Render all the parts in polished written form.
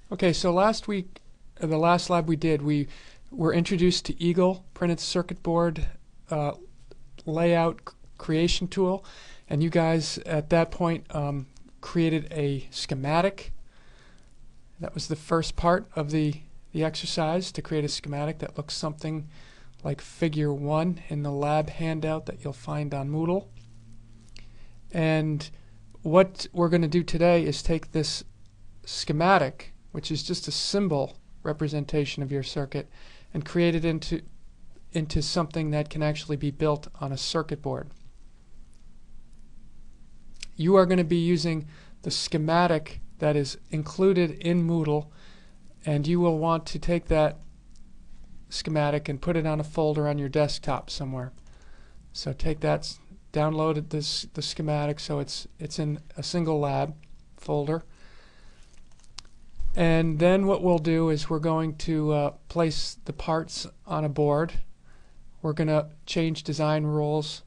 Okay, so last week, the last lab we did, we were introduced to Eagle printed circuit board layout creation tool, and you guys at that point created a schematic. That was the first part of the exercise, to create a schematic that looks something like Figure 1 in the lab handout that you'll find on Moodle. And what we're going to do today is take this schematic, which is just a symbol representation of your circuit, and create it into something that can actually be built on a circuit board. You are going to be using the schematic that is included in Moodle, and you will want to take that schematic and put it on a folder on your desktop somewhere. So take that, download the schematic so it's in a single lab folder. And then what we'll do is we're going to place the parts on a board. We're going to change design rules.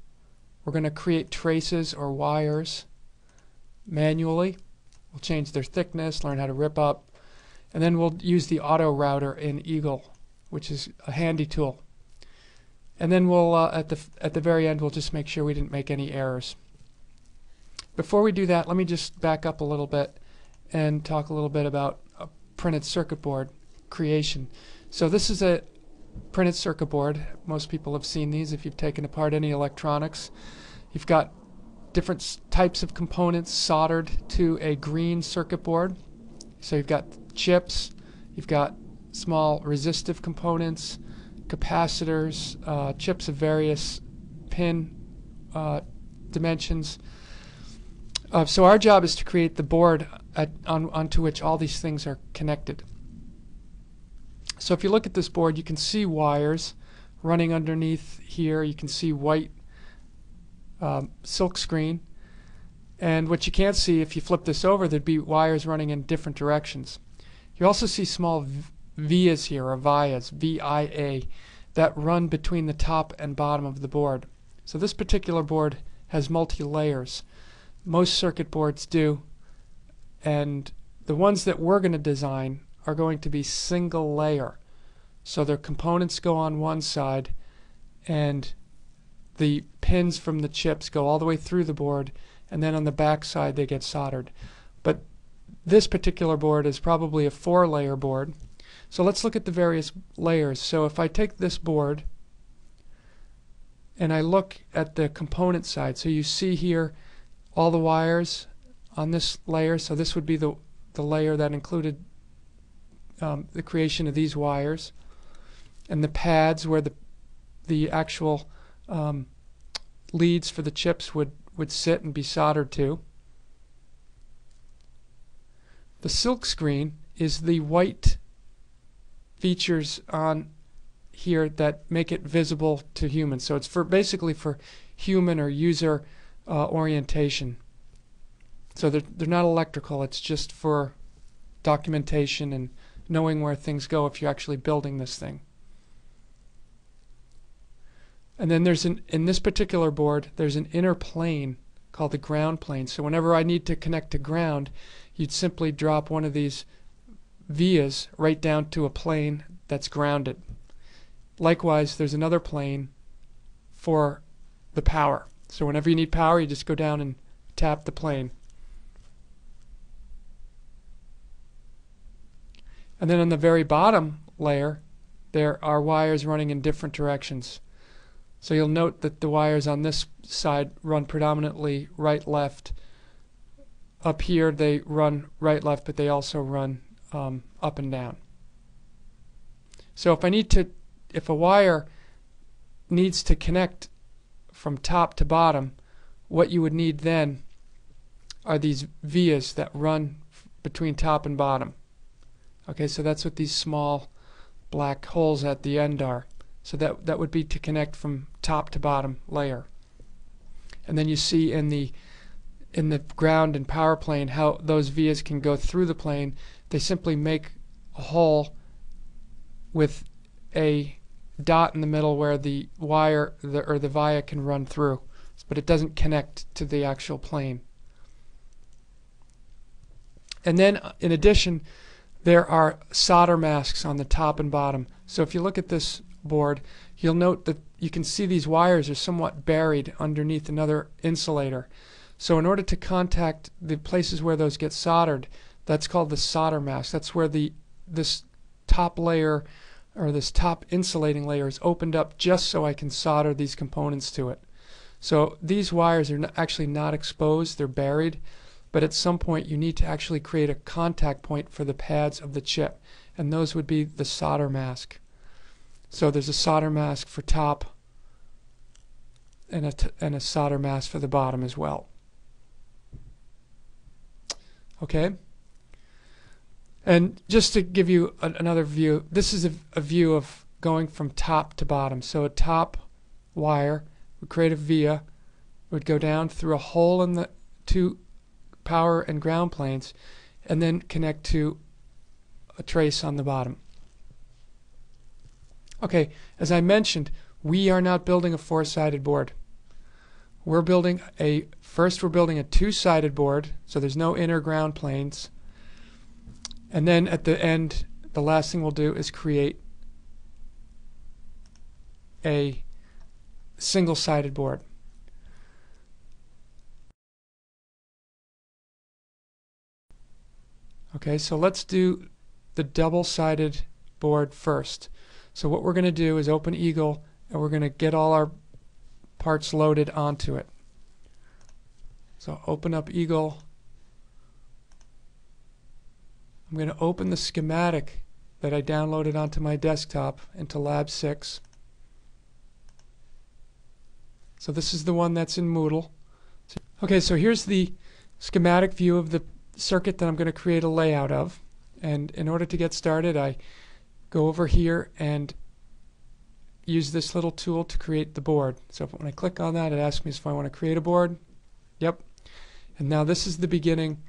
We're going to create traces or wires manually. We'll change their thickness, learn how to rip up, and then we'll use the auto router in Eagle, which is a handy tool. And then we'll at the very end we'll just make sure we didn't make any errors. Before we do that, let me just back up a little bit and talk a little bit about printed circuit board creation. So this is a printed circuit board. Most people have seen these if you've taken apart any electronics. You've got different types of components soldered to a green circuit board. So you've got chips, you've got small resistive components, capacitors, chips of various pin dimensions. So our job is to create the board onto which all these things are connected. So if you look at this board, you can see wires running underneath here. You can see white silk screen. And what you can't see, if you flip this over, there'd be wires running in different directions. You also see small vias here, or vias, V-I-A, that run between the top and bottom of the board. So this particular board has multi-layers. Most circuit boards do, and the ones that we're going to design are going to be single layer. So their components go on one side, and the pins from the chips go all the way through the board, and then on the back side they get soldered. But this particular board is probably a 4-layer board. So let's look at the various layers. So if I take this board and I look at the component side, so you see here all the wires on this layer. So this would be the layer that included the creation of these wires, and the pads where the actual leads for the chips would sit and be soldered to. The silk screen is the white features on here that make it visible to humans. So it's basically for human or user orientation. So they're not electrical, it's just for documentation and knowing where things go if you're actually building this thing. And then in this particular board, there's an inner plane called the ground plane. So whenever I need to connect to ground, you'd simply drop one of these vias right down to a plane that's grounded. Likewise, there's another plane for the power. So whenever you need power, you just go down and tap the plane. And then on the very bottom layer, there are wires running in different directions. So you'll note that the wires on this side run predominantly right-left. Up here they run right-left, but they also run up and down. So if a wire needs to connect from top to bottom, what you would need then are these vias that run between top and bottom. Okay, so that's what these small black holes at the end are. So that would be to connect from top to bottom layer. And then you see in the ground and power plane how those vias can go through the plane. They simply make a hole with a dot in the middle where the wire or the via can run through, but it doesn't connect to the actual plane. And then in addition, there are solder masks on the top and bottom. So if you look at this board, you'll note that you can see these wires are somewhat buried underneath another insulator. So in order to contact the places where those get soldered, that's called the solder mask. That's where this top layer, or this top insulating layer, is opened up just so I can solder these components to it. So these wires are actually not exposed, they're buried, but at some point you need to actually create a contact point for the pads of the chip, and those would be the solder mask. So there's a solder mask for top and a solder mask for the bottom as well. Okay? And just to give you another view, this is a view of going from top to bottom. So a top wire would create a via, would go down through a hole in the two power and ground planes, and then connect to a trace on the bottom. Okay, as I mentioned, we are not building a four-sided board. We're building first we're building a two-sided board, so there's no inner ground planes. And then at the end, the last thing we'll do is create a single-sided board. Okay, so let's do the double-sided board first. So what we're going to do is open Eagle, and we're going to get all our parts loaded onto it. So open up Eagle. I'm going to open the schematic that I downloaded onto my desktop into Lab 6. So this is the one that's in Moodle. Okay, so here's the schematic view of the circuit that I'm going to create a layout of. And in order to get started, I go over here and use this little tool to create the board. So when I click on that, it asks me if I want to create a board. Yep. And now this is the beginning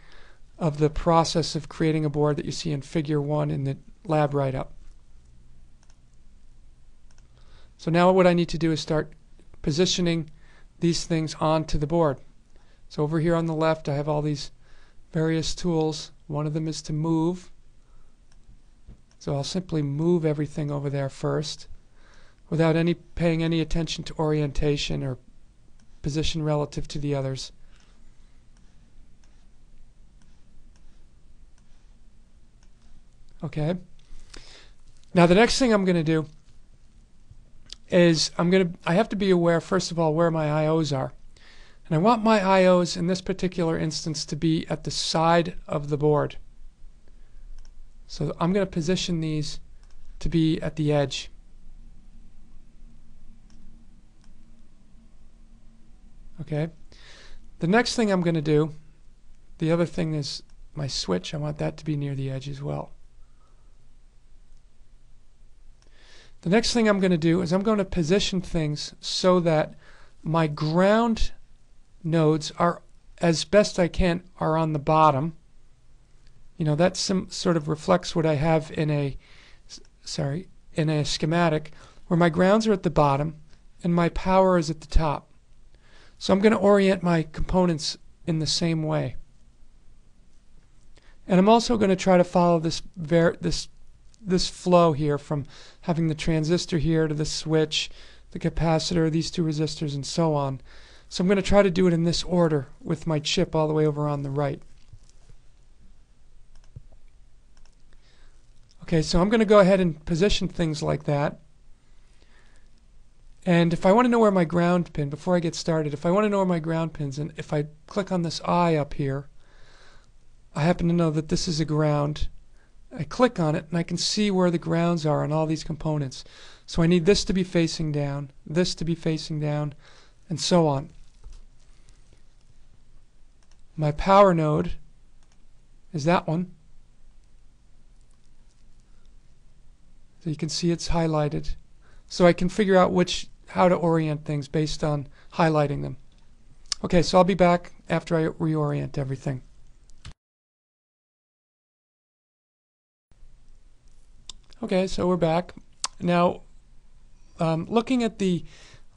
of the process of creating a board that you see in Figure 1 in the lab write-up. So now what I need to do is start positioning these things onto the board. So over here on the left, I have all these various tools. One of them is to move. So I'll simply move everything over there first without paying any attention to orientation or position relative to the others. Okay. Now the next thing I'm going to do is I have to be aware, first of all, where my IOs are. And I want my IOs in this particular instance to be at the side of the board. So I'm going to position these to be at the edge. Okay. The next thing I'm going to do, the other thing is my switch. I want that to be near the edge as well. The next thing I'm going to do is I'm going to position things so that my ground nodes are, as best I can, are on the bottom. You know, that sort of reflects what I have in a schematic, where my grounds are at the bottom and my power is at the top. So I'm going to orient my components in the same way. And I'm also going to try to follow this flow here, from having the transistor here to the switch, the capacitor, these two resistors, and so on. So I'm going to try to do it in this order with my chip all the way over on the right. Okay, so I'm going to go ahead and position things like that. And if I want to know where my ground pin, before I get started, if I want to know where my ground pins, and if I click on this eye up here, I happen to know that this is a ground. I click on it and I can see where the grounds are on all these components. So I need this to be facing down, this to be facing down, and so on. My power node is that one. So you can see it's highlighted. So I can figure out how to orient things based on highlighting them. Okay, so I'll be back after I reorient everything. Okay, so we're back. Now, looking at the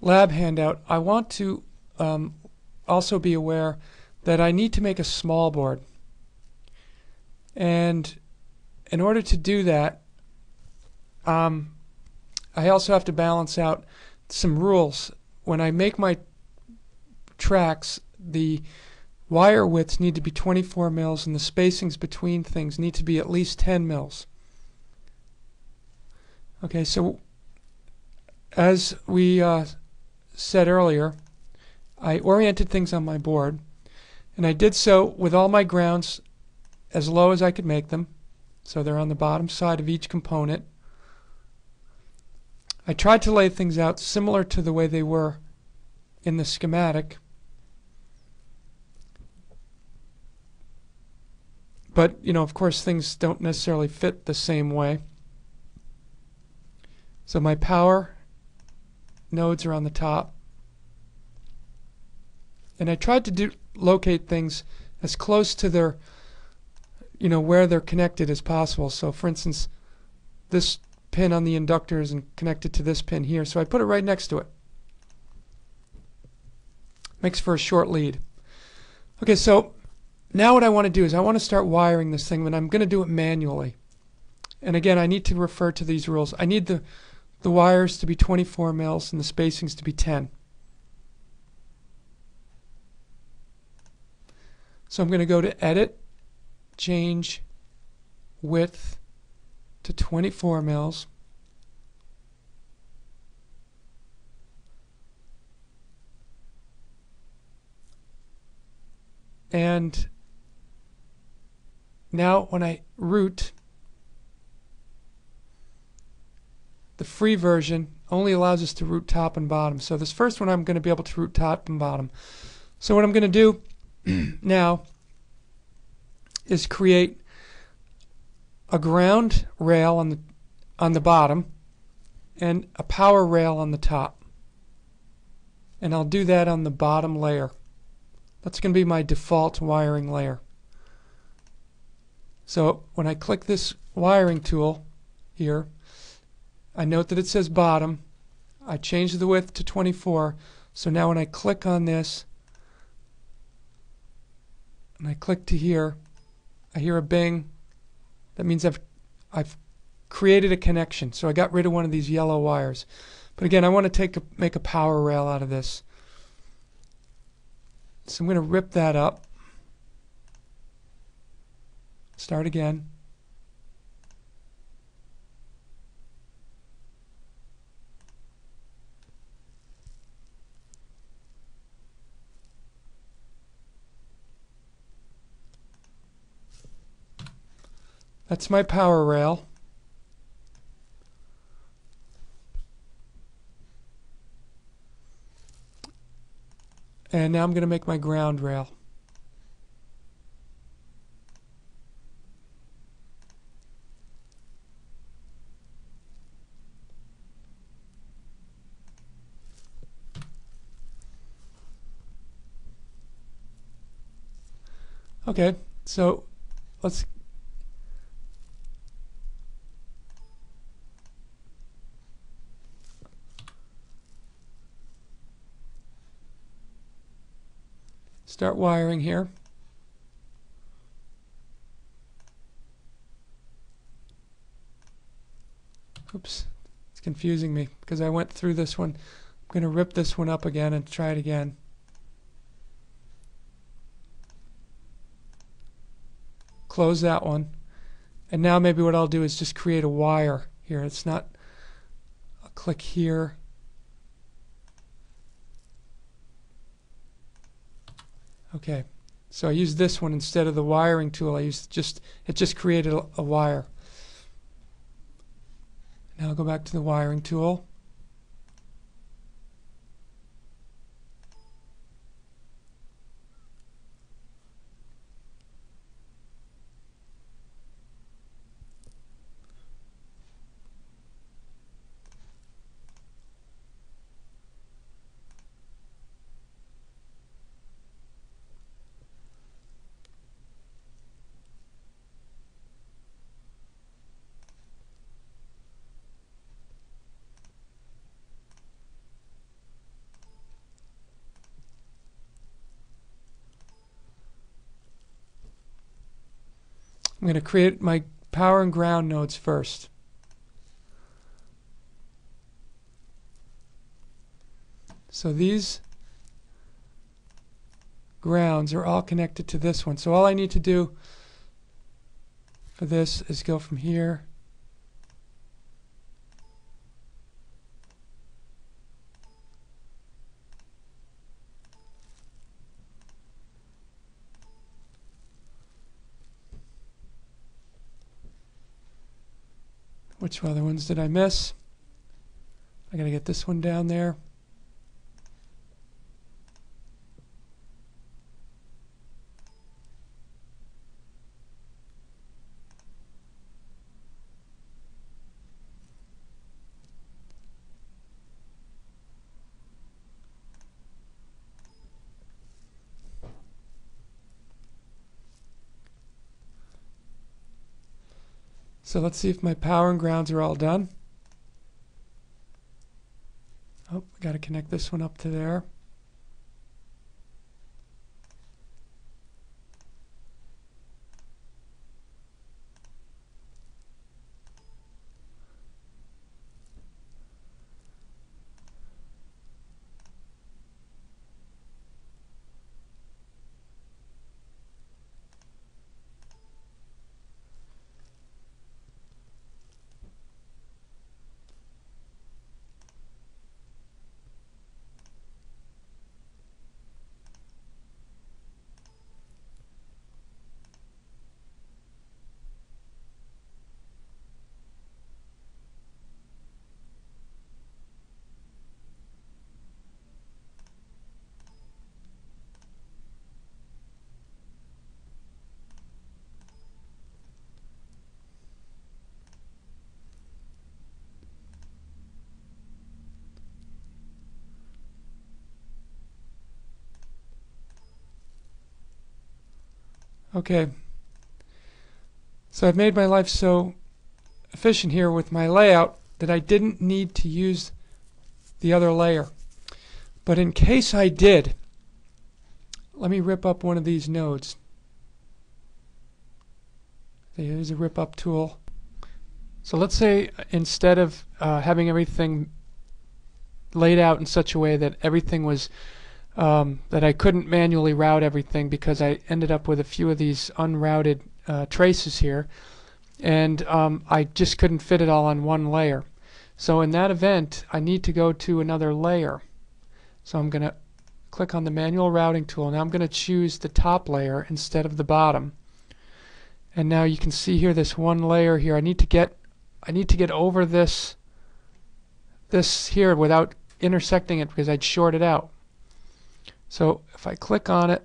lab handout, I want to also be aware that I need to make a small board. And in order to do that, I also have to balance out some rules. When I make my tracks, the wire widths need to be 24 mils and the spacings between things need to be at least 10 mils. Okay, so as we said earlier, I oriented things on my board, and I did so with all my grounds as low as I could make them, so they're on the bottom side of each component. I tried to lay things out similar to the way they were in the schematic, but of course things don't necessarily fit the same way. So my power nodes are on the top, and I tried to locate things as close to their where they're connected as possible. So for instance, this pin on the inductor is connected to this pin here, so I put it right next to it. Makes for a short lead. Okay, so now what I want to do is I want to start wiring this thing, but I'm going to do it manually. And again, I need to refer to these rules. I need the wires to be 24 mils and the spacings to be 10. So I'm going to go to Edit, change width to 24 mils. And now when I route, the free version only allows us to route top and bottom. So this first one I'm going to be able to route top and bottom. So what I'm going to do now is create a ground rail on the bottom and a power rail on the top. And I'll do that on the bottom layer. That's going to be my default wiring layer. So when I click this wiring tool here, I note that it says bottom. I change the width to 24. So now when I click on this and I click to here, I hear a bing. That means I've created a connection. So I got rid of one of these yellow wires. But again, I want to make a power rail out of this. So I'm going to rip that up. Start again. That's my power rail. And now I'm going to make my ground rail. Okay, so let's start wiring here. Oops, it's confusing me because I went through this one. I'm going to rip this one up again and try it again. Close that one. And now maybe what I'll do is just create a wire here. It's not, I'll click here. Okay, so I used this one instead of the wiring tool. It just created a wire. Now I'll go back to the wiring tool. I'm going to create my power and ground nodes first. So these grounds are all connected to this one. So all I need to do for this is go from here which other ones did I miss? I gotta get this one down there. So let's see if my power and grounds are all done. Oh, I got to connect this one up to there. Okay, so I've made my life so efficient here with my layout that I didn't need to use the other layer. But in case I did, let me rip up one of these nodes. Here's a rip up tool. So let's say instead of having everything laid out in such a way that everything was that I couldn't manually route everything because I ended up with a few of these unrouted traces here, and I just couldn't fit it all on one layer. So in that event, I need to go to another layer. So I'm going to click on the manual routing tool. Now I'm going to choose the top layer instead of the bottom. And now you can see here this one layer here. I need to get over this here without intersecting it because I'd short it out. So if I click on it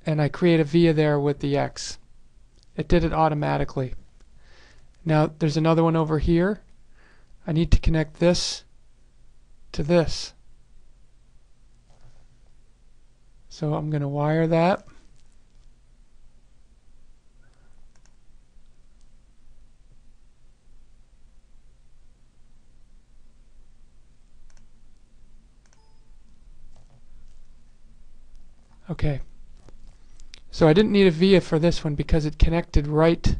and I create a via there with the X, it did it automatically. Now there's another one over here. I need to connect this to this. So I'm going to wire that. Okay, so I didn't need a via for this one because it connected right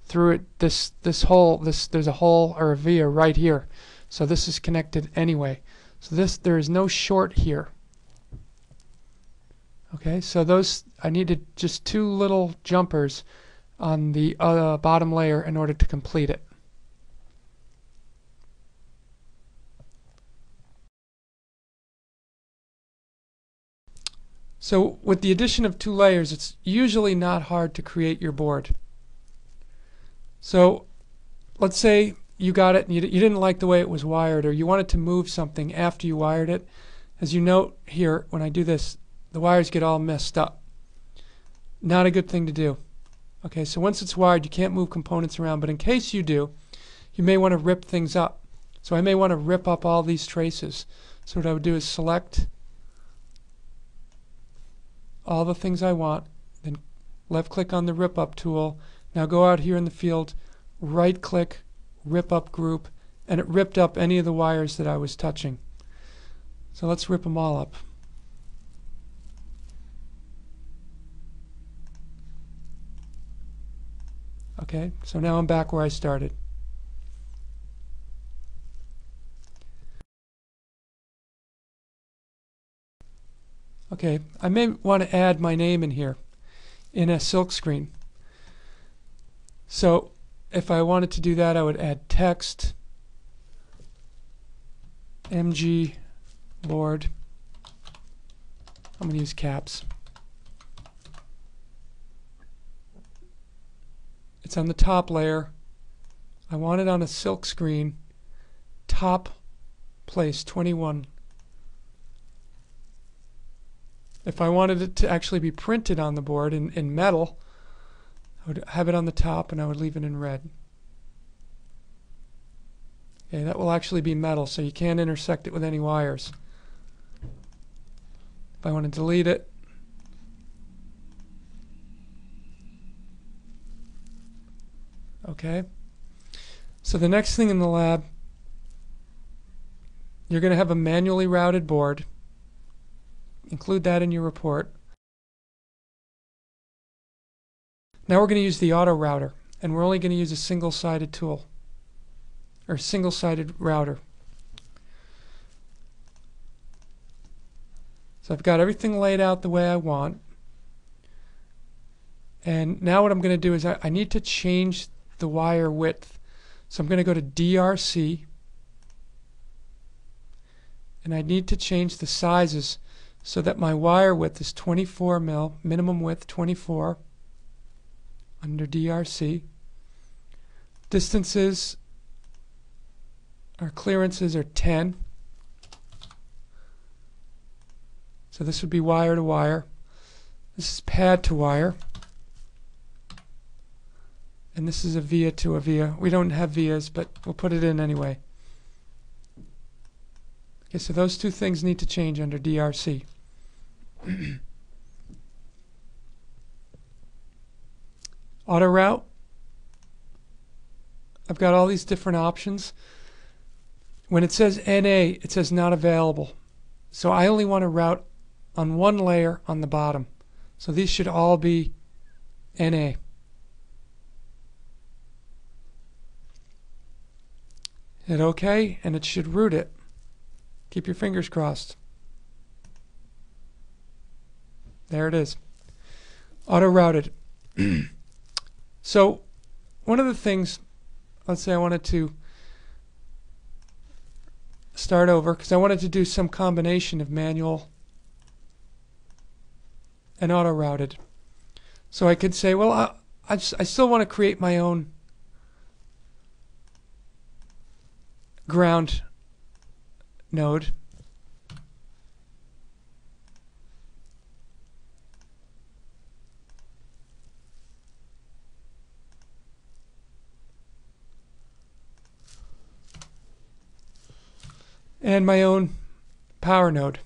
through it. There's a hole or a via right here, so this is connected anyway. So there is no short here. Okay, so I needed just two little jumpers on the bottom layer in order to complete it. So with the addition of two layers, it's usually not hard to create your board. So let's say you got it and you didn't like the way it was wired, or you wanted to move something after you wired it. As you note here, when I do this, the wires get all messed up. Not a good thing to do. Okay, so once it's wired, you can't move components around, but in case you do, you may want to rip things up. So I may want to rip up all these traces. So what I would do is select all the things I want, then left click on the rip up tool. Now go out here in the field, right click, rip up group, and it ripped up any of the wires that I was touching. So let's rip them all up. Okay, so now I'm back where I started. Okay, I may want to add my name in here in a silk screen. So if I wanted to do that, I would add text, MG board. I'm going to use caps. It's on the top layer. I want it on a silk screen. Top place 21. If I wanted it to actually be printed on the board in metal, I would have it on the top and I would leave it in red. Okay, that will actually be metal, so you can't intersect it with any wires. If I want to delete it, okay. So the next thing in the lab, you're going to have a manually routed board. Include that in your report. Now we're going to use the auto router, and we're only going to use a single-sided tool, or single-sided router. So I've got everything laid out the way I want. And now what I'm going to do is I need to change the wire width. So I'm going to go to DRC, and I need to change the sizes so that my wire width is 24 mil, minimum width 24, under DRC. Distances, or clearances, are 10. So this would be wire to wire. This is pad to wire. And this is a via to a via. We don't have vias, but we'll put it in anyway. Okay, so those two things need to change under DRC. Auto route. I've got all these different options. When it says NA, it says not available. So I only want to route on one layer on the bottom. So these should all be NA. Hit OK, and it should route it. Keep your fingers crossed. There it is. Auto routed. So one of the things, let's say I wanted to start over because I wanted to do some combination of manual and auto routed. So I could say, well, I still want to create my own ground node. And my own power node.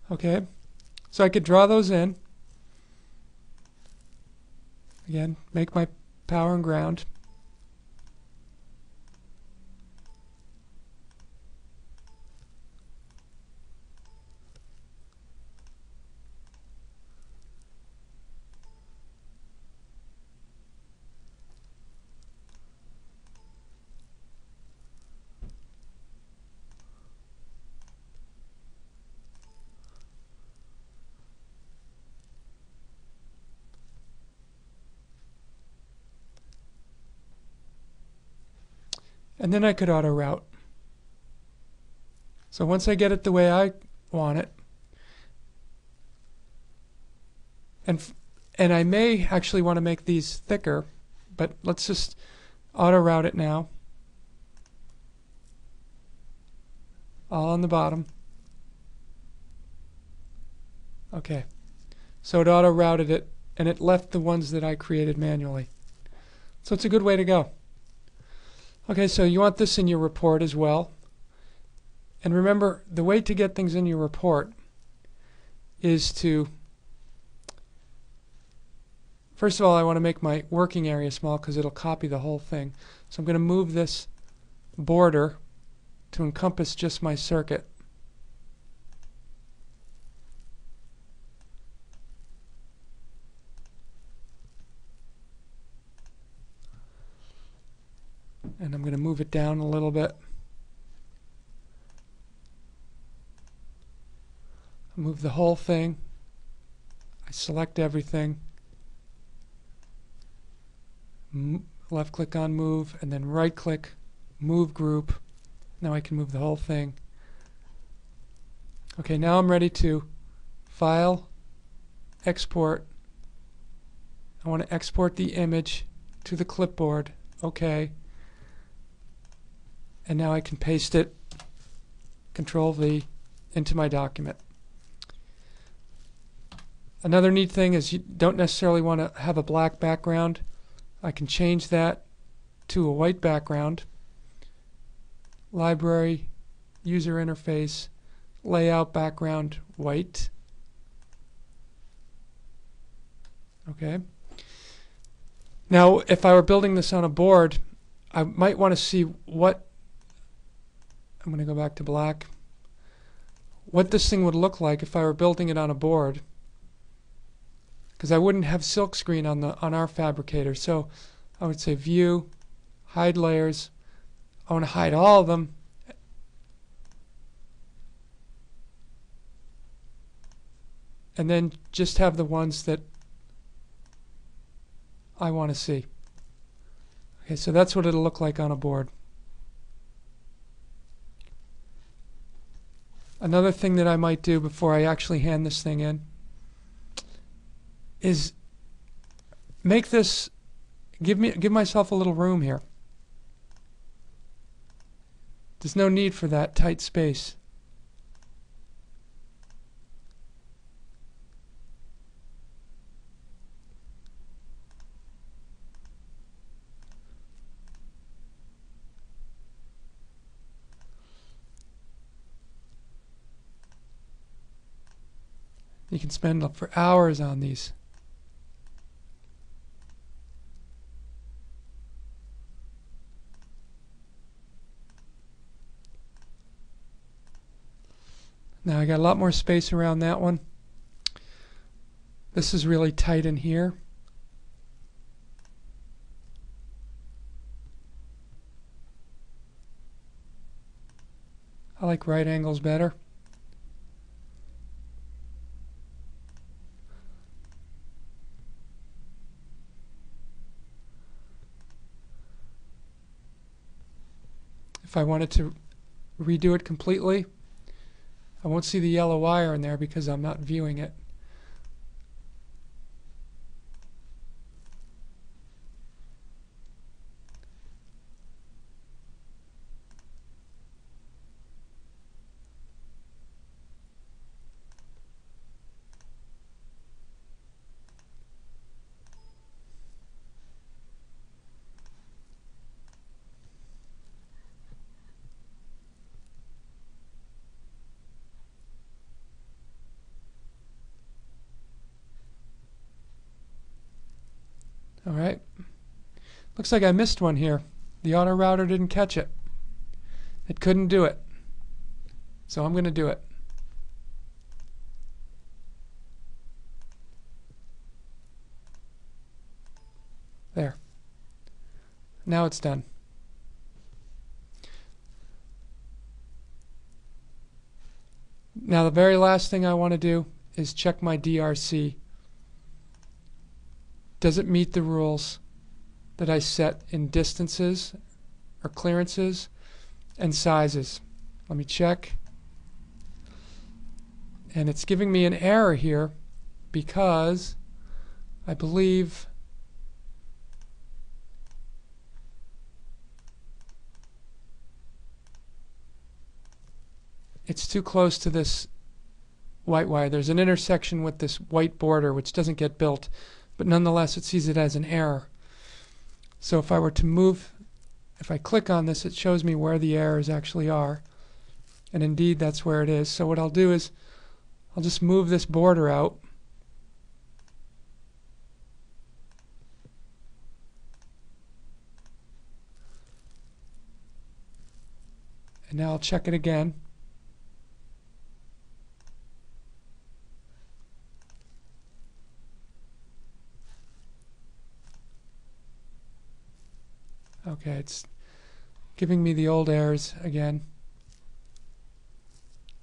Okay, so I could draw those in. Again, make my power and ground. And then I could auto route. So once I get it the way I want it, and I may actually want to make these thicker, but let's just auto route it now. All on the bottom. Okay. So it auto routed it, and it left the ones that I created manually. So it's a good way to go. Okay, so you want this in your report as well. And remember, the way to get things in your report is to, first of all, I want to make my working area small because it'll copy the whole thing. So I'm going to move this border to encompass just my circuit. And I'm going to move it down a little bit. Move the whole thing. I select everything. Left click on move and then right click, move group. Now I can move the whole thing. Okay, now I'm ready to file, export. I want to export the image to the clipboard. Okay. And now I can paste it, Control V, into my document. Another neat thing is you don't necessarily want to have a black background. I can change that to a white background. Library, user interface, layout background, white. Okay. Now, if I were building this on a board, I might want to see what, I'm going to go back to black, what this thing would look like if I were building it on a board. Because I wouldn't have silkscreen on our fabricator. So I would say View, Hide Layers. I want to hide all of them. And then just have the ones that I want to see. Okay, so that's what it'll look like on a board. Another thing that I might do before I actually hand this thing in is make this, give myself a little room here. There's no need for that tight space. You can spend up for hours on these. Now I got a lot more space around that one. This is really tight in here. I like right angles better. If I wanted to redo it completely, I won't see the yellow wire in there because I'm not viewing it. All right. Looks like I missed one here. The auto router didn't catch it. It couldn't do it. So I'm going to do it. There. Now it's done. Now the very last thing I want to do is check my DRC. Does it meet the rules that I set in distances or clearances and sizes? Let me check. And it's giving me an error here because I believe it's too close to this white wire. There's an intersection with this white border which doesn't get built, but nonetheless it sees it as an error. So if I were to move if I click on this, it shows me where the errors actually are. And indeed, that's where it is. So what I'll do is I'll just move this border out. And now I'll check it again. Okay, it's giving me the old errors again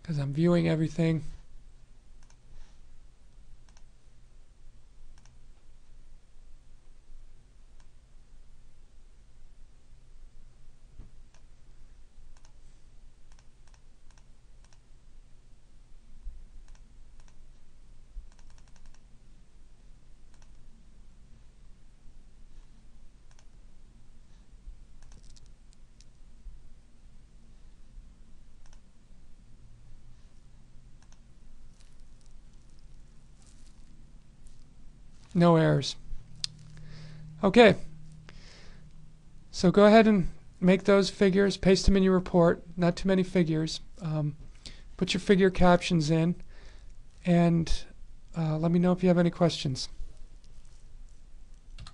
because I'm viewing everything. No errors. Okay, so go ahead and make those figures, paste them in your report, not too many figures. Put your figure captions in, and let me know if you have any questions.